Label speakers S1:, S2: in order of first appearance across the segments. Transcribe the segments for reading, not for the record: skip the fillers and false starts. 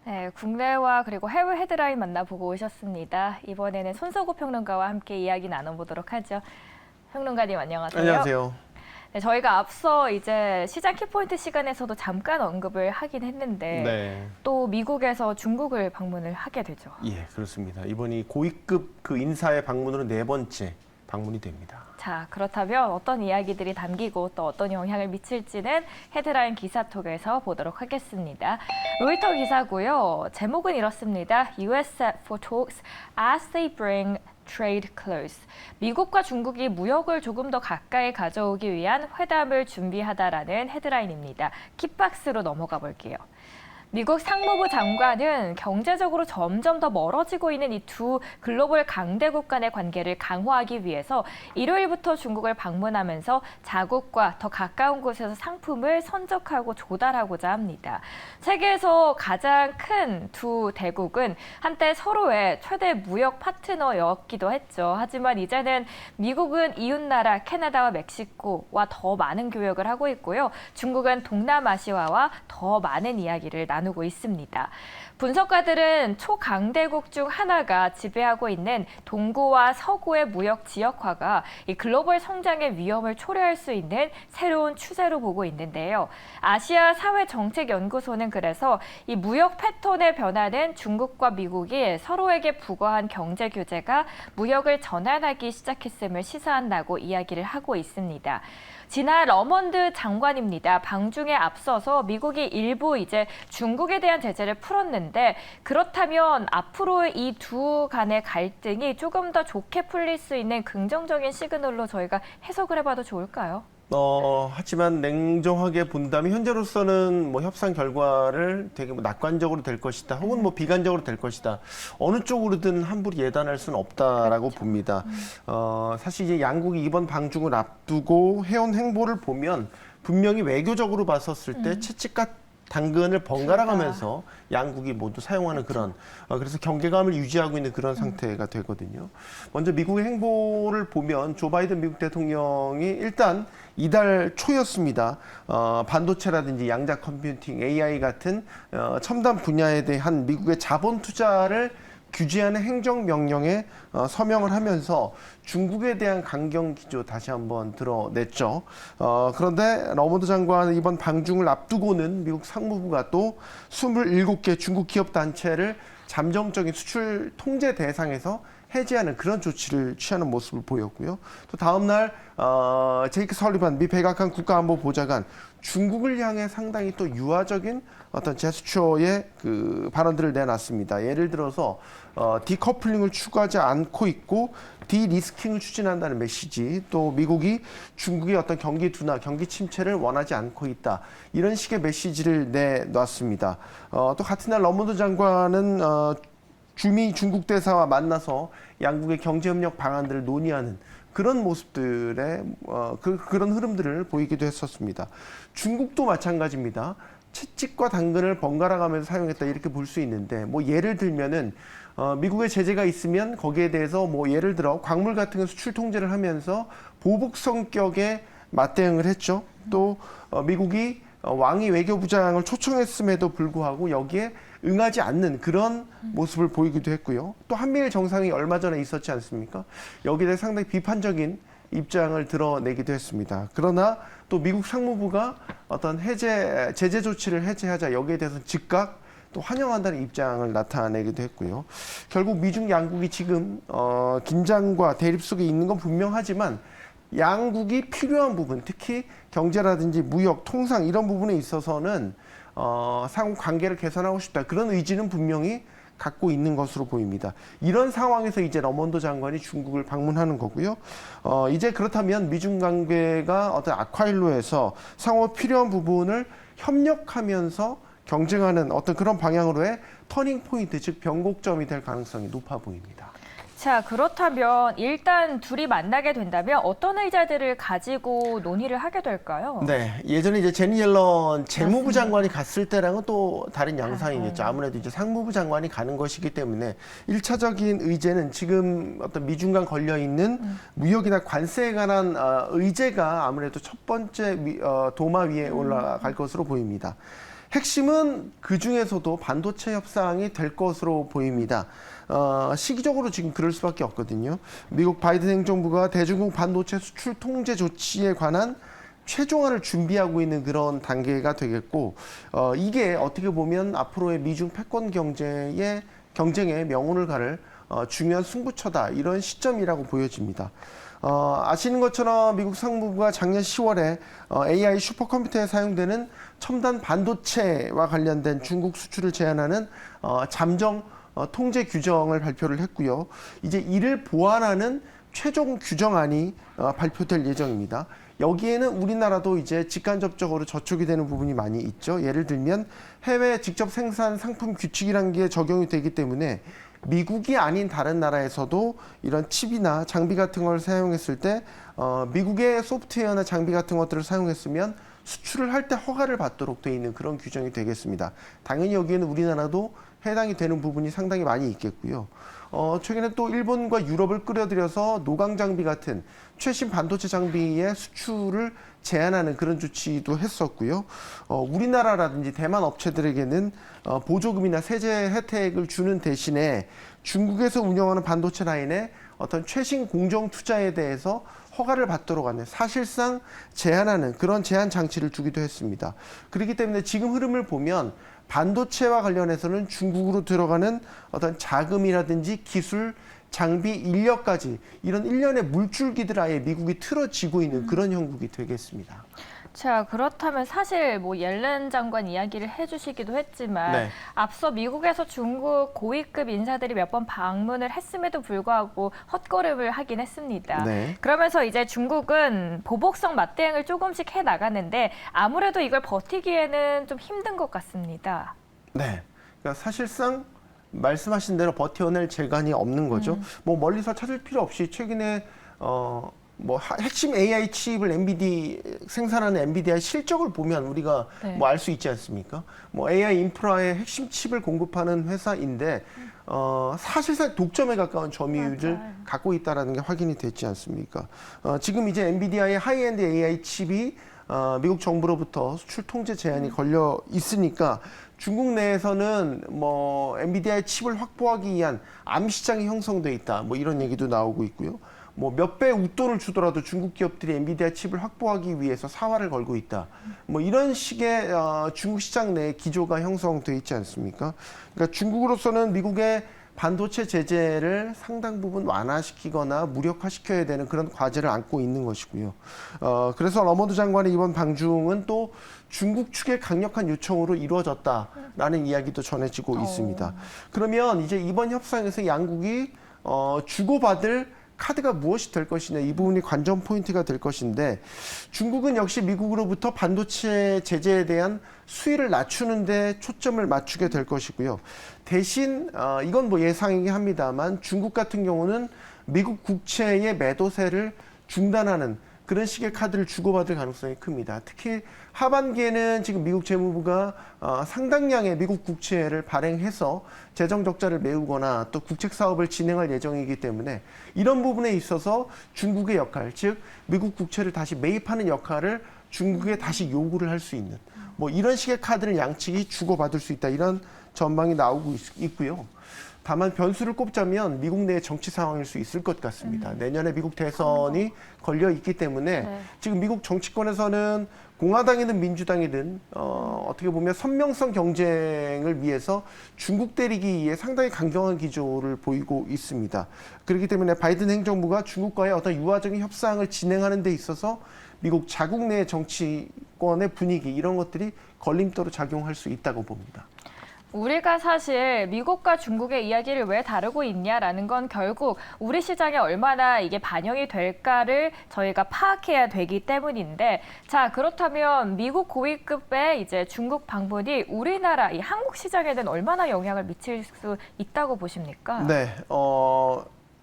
S1: 네, 국내와 그리고 해외 헤드라인 만나보고 오셨습니다. 이번에는 손석구 평론가와 함께 이야기 나눠보도록 하죠. 평론가님 안녕하세요.
S2: 안녕하세요.
S1: 네, 저희가 앞서 이제 시장 키포인트 시간에서도 잠깐 언급을 하긴 했는데
S2: 네.
S1: 또 미국에서 중국을 방문을 하게 되죠.
S2: 예, 그렇습니다. 이번이 고위급 그 인사의 방문으로 4번째 방문이 됩니다.
S1: 자, 그렇다면 어떤 이야기들이 담기고 또 어떤 영향을 미칠지는 헤드라인 기사톡에서 보도록 하겠습니다. 로이터 기사고요. 제목은 이렇습니다. US set for talks as they bring trade close. 미국과 중국이 무역을 조금 더 가까이 가져오기 위한 회담을 준비하다라는 헤드라인입니다. 킥박스로 넘어가 볼게요. 미국 상무부 장관은 경제적으로 점점 더 멀어지고 있는 이 두 글로벌 강대국 간의 관계를 강화하기 위해서 일요일부터 중국을 방문하면서 자국과 더 가까운 곳에서 상품을 선적하고 조달하고자 합니다. 세계에서 가장 큰 두 대국은 한때 서로의 최대 무역 파트너였기도 했죠. 하지만 이제는 미국은 이웃나라 캐나다와 멕시코와 더 많은 교역을 하고 있고요. 중국은 동남아시아와 더 많은 이야기를 나누고 있습니다. 분석가들은 초강대국 중 하나가 지배하고 있는 동구와 서구의 무역 지역화가 이 글로벌 성장의 위험을 초래할 수 있는 새로운 추세로 보고 있는데요. 아시아 사회정책연구소는 그래서 이 무역 패턴의 변화는 중국과 미국이 서로에게 부과한 경제 규제가 무역을 전환하기 시작했음을 시사한다고 이야기를 하고 있습니다. 지난 러먼드 장관입니다. 방중에 앞서서 미국이 일부 이제 중국에 대한 제재를 풀었는데 그렇다면 앞으로 이 두 간의 갈등이 조금 더 좋게 풀릴 수 있는 긍정적인 시그널로 저희가 해석을 해봐도 좋을까요?
S2: 하지만 냉정하게 본다면 현재로서는 뭐 협상 결과를 되게 뭐 낙관적으로 될 것이다, 혹은 뭐 비관적으로 될 것이다. 어느 쪽으로든 함부로 예단할 수는 없다라고 봅니다. 사실 이제 양국이 이번 방중을 앞두고 해온 행보를 보면 분명히 외교적으로 봤었을 때 채찍과 당근을 번갈아 가면서 양국이 모두 사용하는 그런 그래서 경계감을 유지하고 있는 그런 상태가 되거든요. 먼저 미국의 행보를 보면 조 바이든 미국 대통령이 일단 이달 초였습니다. 반도체라든지 양자 컴퓨팅, AI 같은 첨단 분야에 대한 미국의 자본 투자를 규제하는 행정명령에 서명을 하면서 중국에 대한 강경 기조 다시 한번 드러냈죠. 그런데 러먼드 장관은 이번 방중을 앞두고는 미국 상무부가 또 27개 중국 기업 단체를 잠정적인 수출 통제 대상에서 해제하는 그런 조치를 취하는 모습을 보였고요. 또 다음 날 제이크 설리반 미 백악관 국가안보보좌관 중국을 향해 상당히 또 유화적인 어떤 제스처의 그 발언들을 내놨습니다. 예를 들어서 디커플링을 추구하지 않고 있고 디리스킹을 추진한다는 메시지, 또 미국이 중국의 어떤 경기 둔화, 경기 침체를 원하지 않고 있다, 이런 식의 메시지를 내놨습니다. 또 같은 날 러먼드 장관은 주미 중국 대사와 만나서 양국의 경제협력 방안들을 논의하는 그런 모습들의 그런 흐름들을 보이기도 했었습니다. 중국도 마찬가지입니다. 채찍과 당근을 번갈아 가면서 사용했다, 이렇게 볼 수 있는데, 뭐 예를 들면은 미국의 제재가 있으면 거기에 대해서 뭐 예를 들어 광물 같은 거 수출 통제를 하면서 보복 성격의 맞대응을 했죠. 또 미국이 왕이 외교부장을 초청했음에도 불구하고 여기에 응하지 않는 그런 모습을 보이기도 했고요. 또 한미일 정상이 얼마 전에 있었지 않습니까? 여기에 대해 상당히 비판적인 입장을 드러내기도 했습니다. 그러나 또 미국 상무부가 어떤 제재 조치를 해제하자, 여기에 대해서 즉각 또 환영한다는 입장을 나타내기도 했고요. 결국 미중 양국이 지금 긴장과 대립 속에 있는 건 분명하지만 양국이 필요한 부분, 특히 경제라든지 무역, 통상 이런 부분에 있어서는 상호 관계를 개선하고 싶다, 그런 의지는 분명히 갖고 있는 것으로 보입니다. 이런 상황에서 이제 러먼드 장관이 중국을 방문하는 거고요. 이제 그렇다면 미중 관계가 어떤 악화일로에서 상호 필요한 부분을 협력하면서 경쟁하는 어떤 그런 방향으로의 터닝 포인트, 즉 변곡점이 될 가능성이 높아 보입니다.
S1: 자, 그렇다면 일단 둘이 만나게 된다면 어떤 의자들을 가지고 논의를 하게 될까요?
S2: 네, 예전에 이제 제니 옐런 재무부 장관이 갔을 때랑은 또 다른 양상이겠죠. 아무래도 이제 상무부 장관이 가는 것이기 때문에 1차적인 의제는 지금 어떤 미중 간 걸려 있는 무역이나 관세에 관한 의제가 아무래도 첫 번째 도마 위에 올라갈 것으로 보입니다. 핵심은 그 중에서도 반도체 협상이 될 것으로 보입니다. 시기적으로 지금 그럴 수밖에 없거든요. 미국 바이든 행정부가 대중국 반도체 수출 통제 조치에 관한 최종안을 준비하고 있는 그런 단계가 되겠고, 이게 어떻게 보면 앞으로의 미중 패권 경쟁의 명운을 가를 중요한 승부처다, 이런 시점이라고 보여집니다. 아시는 것처럼 미국 상무부가 작년 10월에 AI 슈퍼컴퓨터에 사용되는 첨단 반도체와 관련된 중국 수출을 제한하는 잠정 통제 규정을 발표를 했고요. 이제 이를 보완하는 최종 규정안이 발표될 예정입니다. 여기에는 우리나라도 이제 직간접적으로 저촉이 되는 부분이 많이 있죠. 예를 들면 해외 직접 생산 상품 규칙이라는 게 적용이 되기 때문에 미국이 아닌 다른 나라에서도 이런 칩이나 장비 같은 걸 사용했을 때 미국의 소프트웨어나 장비 같은 것들을 사용했으면 수출을 할 때 허가를 받도록 돼 있는 그런 규정이 되겠습니다. 당연히 여기에는 우리나라도 해당이 되는 부분이 상당히 많이 있겠고요. 최근에 또 일본과 유럽을 끌어들여서 노광 장비 같은 최신 반도체 장비의 수출을 제한하는 그런 조치도 했었고요. 우리나라라든지 대만 업체들에게는 보조금이나 세제 혜택을 주는 대신에 중국에서 운영하는 반도체 라인의 어떤 최신 공정 투자에 대해서 허가를 받도록 하는, 사실상 제한하는 그런 제한 장치를 주기도 했습니다. 그렇기 때문에 지금 흐름을 보면 반도체와 관련해서는 중국으로 들어가는 어떤 자금이라든지 기술, 장비, 인력까지 이런 일련의 물줄기들 아예 미국이 틀어지고 있는 그런 형국이 되겠습니다.
S1: 자, 그렇다면 사실 뭐 옐렌 장관 이야기를 해주시기도 했지만
S2: 네.
S1: 앞서 미국에서 중국 고위급 인사들이 몇 번 방문을 했음에도 불구하고 헛걸음을 하긴 했습니다.
S2: 네.
S1: 그러면서 이제 중국은 보복성 맞대응을 조금씩 해 나가는데 아무래도 이걸 버티기에는 좀 힘든 것 같습니다.
S2: 네. 그러니까 사실상 말씀하신 대로 버텨낼 재간이 없는 거죠. 뭐 멀리서 찾을 필요 없이 최근에 핵심 AI 칩을 생산하는 엔비디아의 실적을 보면 우리가
S1: 네.
S2: 뭐 알 수 있지 않습니까? 뭐 AI 인프라의 핵심 칩을 공급하는 회사인데 사실상 독점에 가까운 점유율을
S1: 맞아요.
S2: 갖고 있다라는 게 확인이 됐지 않습니까? 지금 이제 엔비디아의 하이엔드 AI 칩이 미국 정부로부터 수출 통제 제한이 걸려 있으니까 중국 내에서는 뭐 엔비디아의 칩을 확보하기 위한 암 시장이 형성돼 있다, 뭐 이런 얘기도 나오고 있고요. 뭐 몇 배 웃돈을 주더라도 중국 기업들이 엔비디아 칩을 확보하기 위해서 사활을 걸고 있다, 뭐 이런 식의 중국 시장 내 기조가 형성돼 있지 않습니까? 그러니까 중국으로서는 미국의 반도체 제재를 상당 부분 완화시키거나 무력화시켜야 되는 그런 과제를 안고 있는 것이고요. 그래서 러머드 장관의 이번 방중은 또 중국 측의 강력한 요청으로 이루어졌다라는 이야기도 전해지고 있습니다. 그러면 이제 이번 협상에서 양국이 주고받을 카드가 무엇이 될 것이냐, 이 부분이 관전 포인트가 될 것인데, 중국은 역시 미국으로부터 반도체 제재에 대한 수위를 낮추는 데 초점을 맞추게 될 것이고요. 대신 이건 뭐 예상이긴 합니다만 중국 같은 경우는 미국 국채의 매도세를 중단하는 그런 식의 카드를 주고받을 가능성이 큽니다. 특히 하반기에는 지금 미국 재무부가 상당량의 미국 국채를 발행해서 재정 적자를 메우거나 또 국책 사업을 진행할 예정이기 때문에 이런 부분에 있어서 중국의 역할, 즉 미국 국채를 다시 매입하는 역할을 중국에 다시 요구를 할 수 있는, 뭐 이런 식의 카드를 양측이 주고받을 수 있다, 이런 전망이 나오고 있고요. 다만 변수를 꼽자면 미국 내의 정치 상황일 수 있을 것 같습니다. 내년에 미국 대선이 걸려 있기 때문에
S1: 네.
S2: 지금 미국 정치권에서는 공화당이든 민주당이든 어떻게 보면 선명성 경쟁을 위해서 중국 때리기에 상당히 강경한 기조를 보이고 있습니다. 그렇기 때문에 바이든 행정부가 중국과의 어떤 유화적인 협상을 진행하는 데 있어서 미국 자국 내 정치권의 분위기, 이런 것들이 걸림돌로 작용할 수 있다고 봅니다.
S1: 우리가 사실 미국과 중국의 이야기를 왜 다루고 있냐라는 건 결국 우리 시장에 얼마나 이게 반영이 될까를 저희가 파악해야 되기 때문인데, 자, 그렇다면 미국 고위급의 이제 중국 방문이 우리나라 이 한국 시장에는 얼마나 영향을 미칠 수 있다고 보십니까?
S2: 네,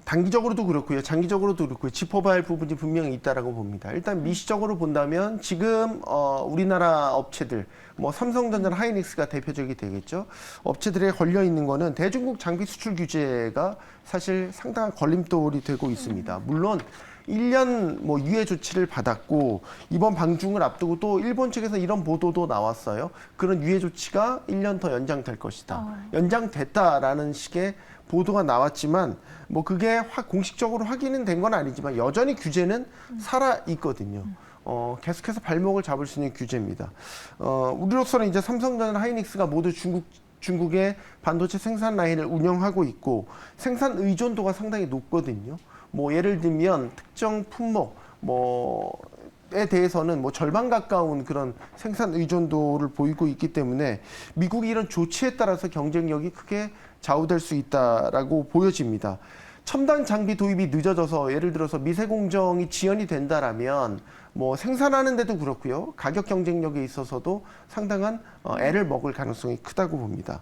S2: 단기적으로도 그렇고요, 장기적으로도 그렇고요. 짚어봐야 할 부분이 분명히 있다라고 봅니다. 일단 미시적으로 본다면 지금 우리나라 업체들, 뭐 삼성전자나 하이닉스가 대표적이 되겠죠. 업체들에 걸려 있는 거는 대중국 장비 수출 규제가 사실 상당한 걸림돌이 되고 있습니다. 물론 1년 뭐 유예 조치를 받았고 이번 방중을 앞두고 또 일본 측에서 이런 보도도 나왔어요. 그런 유예 조치가 1년 더 연장될 것이다. 연장됐다라는 식의 보도가 나왔지만 뭐 그게 공식적으로 확인은 된 건 아니지만 여전히 규제는 살아 있거든요. 계속해서 발목을 잡을 수 있는 규제입니다. 우리로서는 이제 삼성전자, 하이닉스가 모두 중국의 반도체 생산 라인을 운영하고 있고 생산 의존도가 상당히 높거든요. 뭐 예를 들면 특정 품목 에 대해서는 뭐 절반 가까운 그런 생산 의존도를 보이고 있기 때문에 미국이 이런 조치에 따라서 경쟁력이 크게 좌우될 수 있다라고 보여집니다. 첨단 장비 도입이 늦어져서 예를 들어서 미세 공정이 지연이 된다라면 뭐 생산하는 데도 그렇고요. 가격 경쟁력에 있어서도 상당한 애를 먹을 가능성이 크다고 봅니다.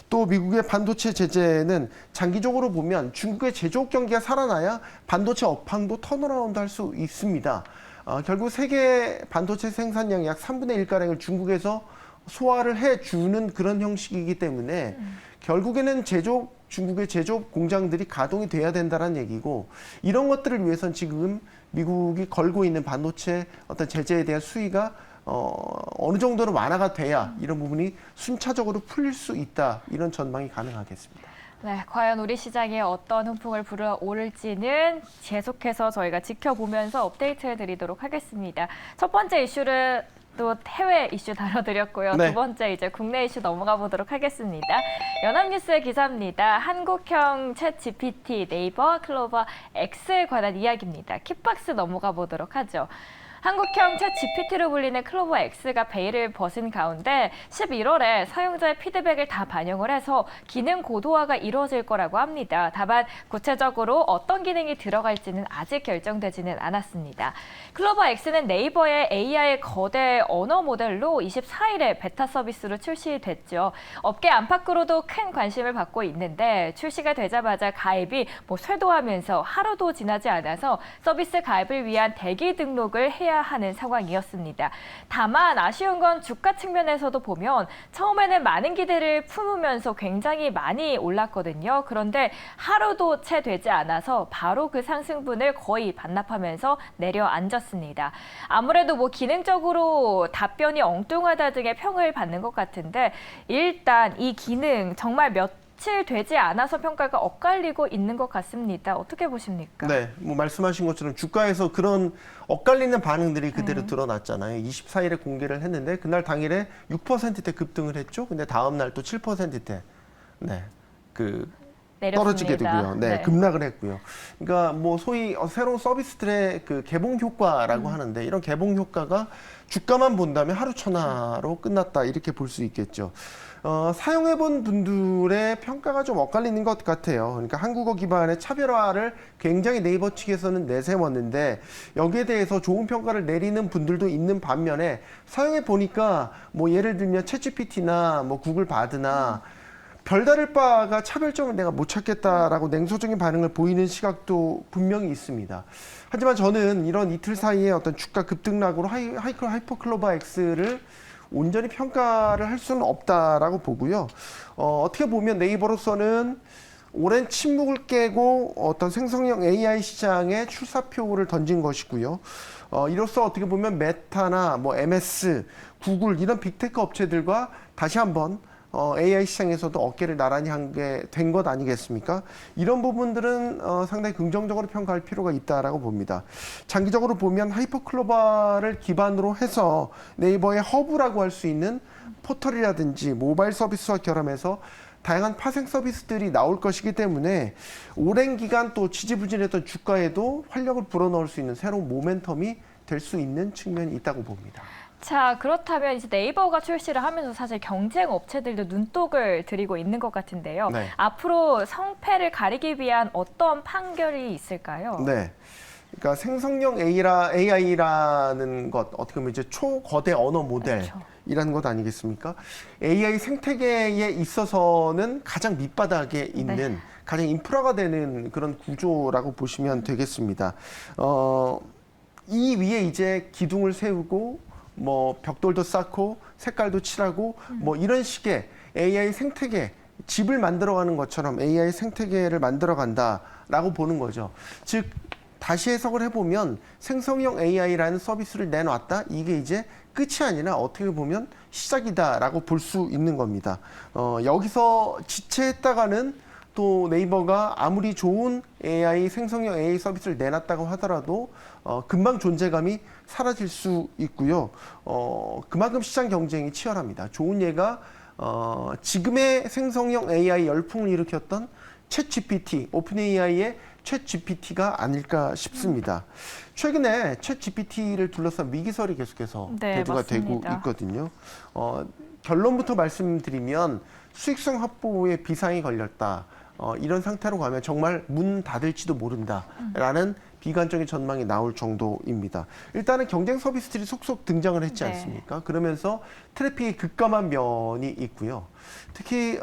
S2: 또 미국의 반도체 제재는 장기적으로 보면 중국의 제조업 경기가 살아나야 반도체 업황도 턴어라운드 할 수 있습니다. 결국 세계 반도체 생산량 약 3분의 1가량을 중국에서 소화를 해주는 그런 형식이기 때문에 결국에는 중국의 제조업 공장들이 가동이 돼야 된다는 얘기고 이런 것들을 위해서는 지금 미국이 걸고 있는 반도체 어떤 제재에 대한 수위가 어느 정도는 완화가 돼야 이런 부분이 순차적으로 풀릴 수 있다. 이런 전망이 가능하겠습니다.
S1: 네, 과연 우리 시장에 어떤 훈풍을 불어오를지는 계속해서 저희가 지켜보면서 업데이트해 드리도록 하겠습니다. 첫 번째 이슈를 또 해외 이슈 다뤄드렸고요.
S2: 네.
S1: 두 번째 이제 국내 이슈 넘어가 보도록 하겠습니다. 연합뉴스의 기사입니다. 한국형 챗 GPT, 네이버, 클로버 X에 관한 이야기입니다. 킥박스 넘어가 보도록 하죠. 한국형 챗 GPT로 불리는 클로버 X가 베일을 벗은 가운데 11월에 사용자의 피드백을 다 반영을 해서 기능 고도화가 이루어질 거라고 합니다. 다만 구체적으로 어떤 기능이 들어갈지는 아직 결정되지는 않았습니다. 클로버 X는 네이버의 AI 거대 언어 모델로 24일에 베타 서비스로 출시됐죠. 업계 안팎으로도 큰 관심을 받고 있는데 출시가 되자마자 가입이 쇄도하면서 하루도 지나지 않아서 서비스 가입을 위한 대기 등록을 해야 하는 상황이었습니다. 다만 아쉬운 건 주가 측면에서도 보면 처음에는 많은 기대를 품으면서 굉장히 많이 올랐거든요. 그런데 하루도 채 되지 않아서 바로 그 상승분을 거의 반납하면서 내려앉았습니다. 아무래도 뭐 기능적으로 답변이 엉뚱하다 등의 평을 받는 것 같은데 일단 이 기능 정말 며칠 되지 않아서 평가가 엇갈리고 있는 것 같습니다. 어떻게 보십니까?
S2: 네, 뭐 말씀하신 것처럼 주가에서 그런 엇갈리는 반응들이 그대로 드러났잖아요. 24일에 공개를 했는데 그날 당일에 6%대 급등을 했죠. 근데 다음 날 또 7%대 떨어지게 되고요. 네, 급락을 했고요. 그러니까 뭐 소위 새로운 서비스들의 그 개봉 효과라고 하는데 이런 개봉 효과가 주가만 본다면 하루 천하로 끝났다 이렇게 볼 수 있겠죠. 사용해본 분들의 평가가 좀 엇갈리는 것 같아요. 그러니까 한국어 기반의 차별화를 굉장히 네이버 측에서는 내세웠는데 여기에 대해서 좋은 평가를 내리는 분들도 있는 반면에 사용해 보니까 뭐 예를 들면 챗GPT나 뭐 구글 바드나 별다를 바가 차별점을 내가 못 찾겠다라고 냉소적인 반응을 보이는 시각도 분명히 있습니다. 하지만 저는 이런 이틀 사이에 어떤 주가 급등락으로 하이퍼 클로버 X를 온전히 평가를 할 수는 없다라고 보고요. 어떻게 보면 네이버로서는 오랜 침묵을 깨고 어떤 생성형 AI 시장에 출사표를 던진 것이고요. 이로써 어떻게 보면 메타나 뭐 MS, 구글 이런 빅테크 업체들과 다시 한번 AI 시장에서도 어깨를 나란히 한 게 된 것 아니겠습니까? 이런 부분들은 상당히 긍정적으로 평가할 필요가 있다라고 봅니다. 장기적으로 보면 하이퍼클로버를 기반으로 해서 네이버의 허브라고 할 수 있는 포털이라든지 모바일 서비스와 결합해서 다양한 파생 서비스들이 나올 것이기 때문에 오랜 기간 또 지지부진했던 주가에도 활력을 불어넣을 수 있는 새로운 모멘텀이 될 수 있는 측면이 있다고 봅니다.
S1: 자, 그렇다면 이제 네이버가 출시를 하면서 사실 경쟁 업체들도 눈독을 들이고 있는 것 같은데요.
S2: 네.
S1: 앞으로 성패를 가리기 위한 어떤 판결이 있을까요?
S2: 네. 그러니까 생성형 AI라는 것, 어떻게 보면 이제 초거대 언어 모델이라는 것 아니겠습니까? AI 생태계에 있어서는 가장 밑바닥에 있는 가장 인프라가 되는 그런 구조라고 보시면 되겠습니다. 이 위에 이제 기둥을 세우고 뭐 벽돌도 쌓고 색깔도 칠하고 뭐 이런 식의 AI 생태계 집을 만들어가는 것처럼 AI 생태계를 만들어간다라고 보는 거죠. 즉 다시 해석을 해보면 생성형 AI라는 서비스를 내놨다. 이게 이제 끝이 아니라 어떻게 보면 시작이다라고 볼 수 있는 겁니다. 여기서 지체했다가는 또 네이버가 아무리 좋은 AI, 생성형 AI 서비스를 내놨다고 하더라도 금방 존재감이 사라질 수 있고요. 그만큼 시장 경쟁이 치열합니다. 좋은 예가 지금의 생성형 AI 열풍을 일으켰던 챗 GPT, 오픈 AI의 챗 GPT가 아닐까 싶습니다. 최근에 챗 GPT를 둘러싼 미기설이 계속해서
S1: 네,
S2: 대두가
S1: 맞습니다.
S2: 되고 있거든요. 결론부터 말씀드리면 수익성 확보에 비상이 걸렸다. 이런 상태로 가면 정말 문 닫을지도 모른다라는 비관적인 전망이 나올 정도입니다. 일단은 경쟁 서비스들이 속속 등장을 했지
S1: 네.
S2: 않습니까? 그러면서 트래픽이 급감한 면이 있고요. 특히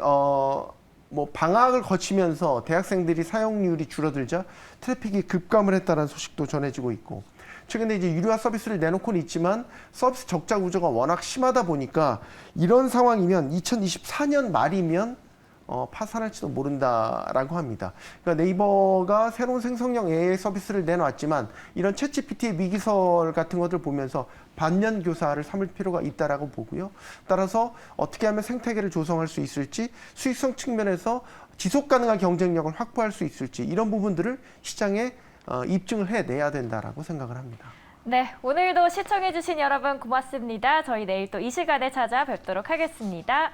S2: 뭐 방학을 거치면서 대학생들이 사용률이 줄어들자 트래픽이 급감을 했다는 소식도 전해지고 있고, 최근에 이제 유료화 서비스를 내놓고는 있지만 서비스 적자 구조가 워낙 심하다 보니까 이런 상황이면 2024년 말이면 파산할지도 모른다라고 합니다. 그러니까 네이버가 새로운 생성형 AI 서비스를 내놨지만 이런 챗GPT의 미기설 같은 것들 보면서 반면 교사를 삼을 필요가 있다라고 보고요. 따라서 어떻게 하면 생태계를 조성할 수 있을지, 수익성 측면에서 지속 가능한 경쟁력을 확보할 수 있을지, 이런 부분들을 시장에 입증을 해내야 된다라고 생각을 합니다.
S1: 네, 오늘도 시청해주신 여러분 고맙습니다. 저희 내일 또 이 시간에 찾아뵙도록 하겠습니다.